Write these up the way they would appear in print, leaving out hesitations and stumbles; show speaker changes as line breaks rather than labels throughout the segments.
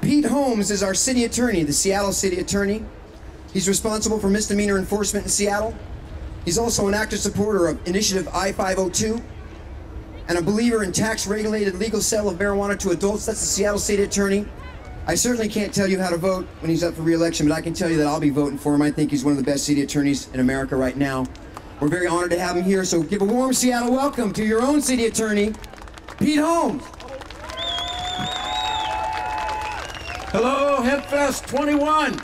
Pete Holmes is our city attorney, the Seattle city attorney. He's responsible for misdemeanor enforcement in Seattle. He's also an active supporter of Initiative I-502 and a believer in tax-regulated legal sale of marijuana to adults. That's the Seattle city attorney. I certainly can't tell you how to vote when he's up for re-election, but I can tell you that I'll be voting for him. I think he's one of the best city attorneys in America right now. We're very honored to have him here, so give a warm Seattle welcome to your own city attorney, Pete Holmes.
Hello, Hempfest 21.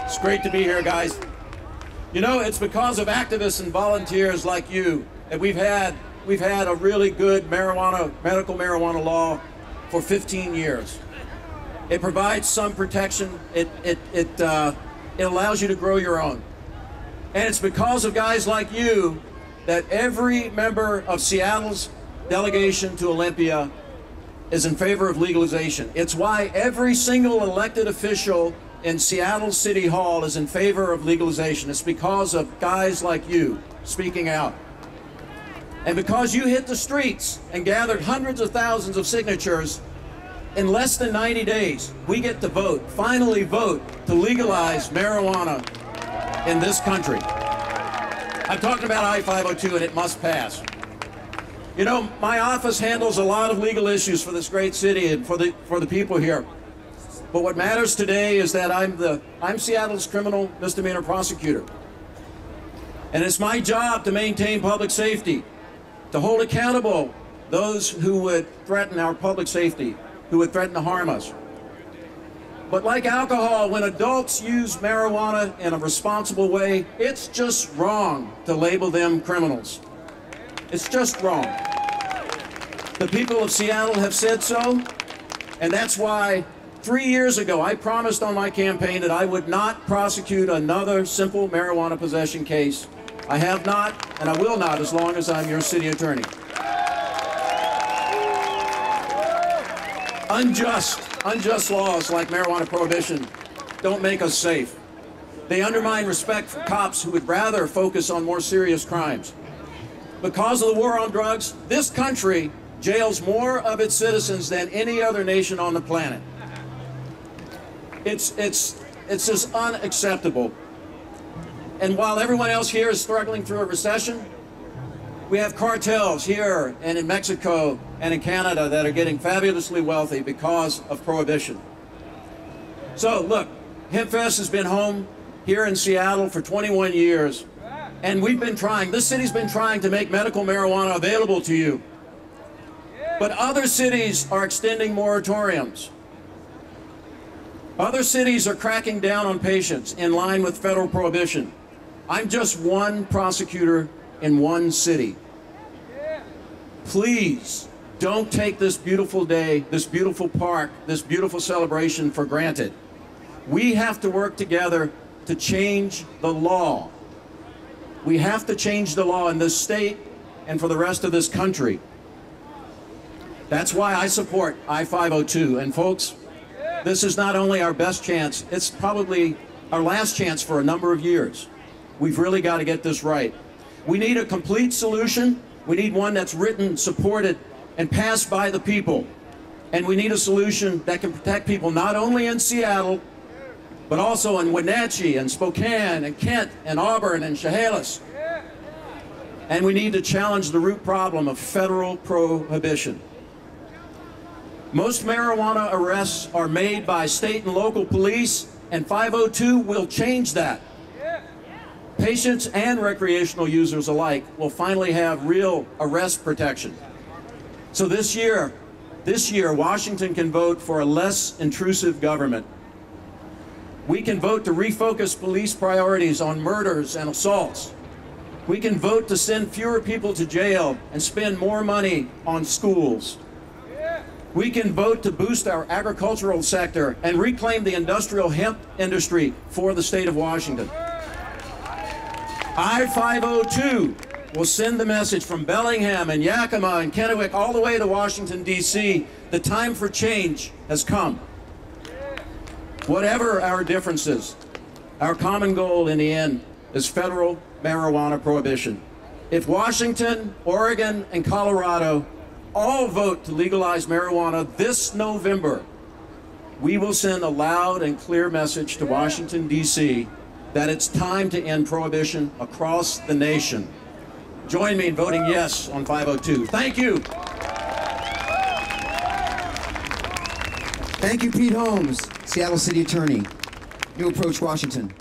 It's great to be here, guys. You know, it's because of activists and volunteers like you that we've had a really good medical marijuana law for 15 years. It provides some protection. It allows you to grow your own. And it's because of guys like you that every member of Seattle's delegation to Olympia is in favor of legalization. It's why every single elected official in Seattle City Hall is in favor of legalization. It's because of guys like you speaking out. And because you hit the streets and gathered hundreds of thousands of signatures, in less than 90 days, we get to vote, finally vote, to legalize marijuana in this country. I'm talking about I-502 and it must pass. You know, my office handles a lot of legal issues for this great city and for the people here. But what matters today is that I'm Seattle's criminal misdemeanor prosecutor. And it's my job to maintain public safety, to hold accountable those who would threaten our public safety, who would threaten to harm us. But like alcohol, when adults use marijuana in a responsible way, it's just wrong to label them criminals. It's just wrong. The people of Seattle have said so, and that's why 3 years ago I promised on my campaign that I would not prosecute another simple marijuana possession case. I have not, and I will not as long as I'm your city attorney. Unjust laws like marijuana prohibition don't make us safe. They undermine respect for cops who would rather focus on more serious crimes. Because of the war on drugs, this country jails more of its citizens than any other nation on the planet. It's just unacceptable. And while everyone else here is struggling through a recession, we have cartels here and in Mexico and in Canada that are getting fabulously wealthy because of prohibition. So look, Hempfest has been home here in Seattle for 21 years, and we've been trying, this city's been trying to make medical marijuana available to you. But other cities are extending moratoriums. Other cities are cracking down on patients in line with federal prohibition. I'm just one prosecutor in one city. Please don't take this beautiful day, this beautiful park, this beautiful celebration for granted. We have to work together to change the law. We have to change the law in this state and for the rest of this country. That's why I support I-502. And folks, this is not only our best chance, it's probably our last chance for a number of years. We've really got to get this right. We need a complete solution. We need one that's written, supported, and passed by the people. And we need a solution that can protect people not only in Seattle, but also in Wenatchee and Spokane and Kent and Auburn and Chehalis. And we need to challenge the root problem of federal prohibition. Most marijuana arrests are made by state and local police, and 502 will change that. Patients and recreational users alike will finally have real arrest protection. So this year, Washington can vote for a less intrusive government. We can vote to refocus police priorities on murders and assaults. We can vote to send fewer people to jail and spend more money on schools. We can vote to boost our agricultural sector and reclaim the industrial hemp industry for the state of Washington. I-502 will send the message from Bellingham and Yakima and Kennewick all the way to Washington, D.C. The time for change has come. Whatever our differences, our common goal in the end is federal marijuana prohibition. If Washington, Oregon, and Colorado all vote to legalize marijuana this November, we will send a loud and clear message to Washington, D.C. that it's time to end prohibition across the nation. Join me in voting yes on 502. Thank you.
Thank you, Pete Holmes, Seattle City Attorney. New Approach, Washington.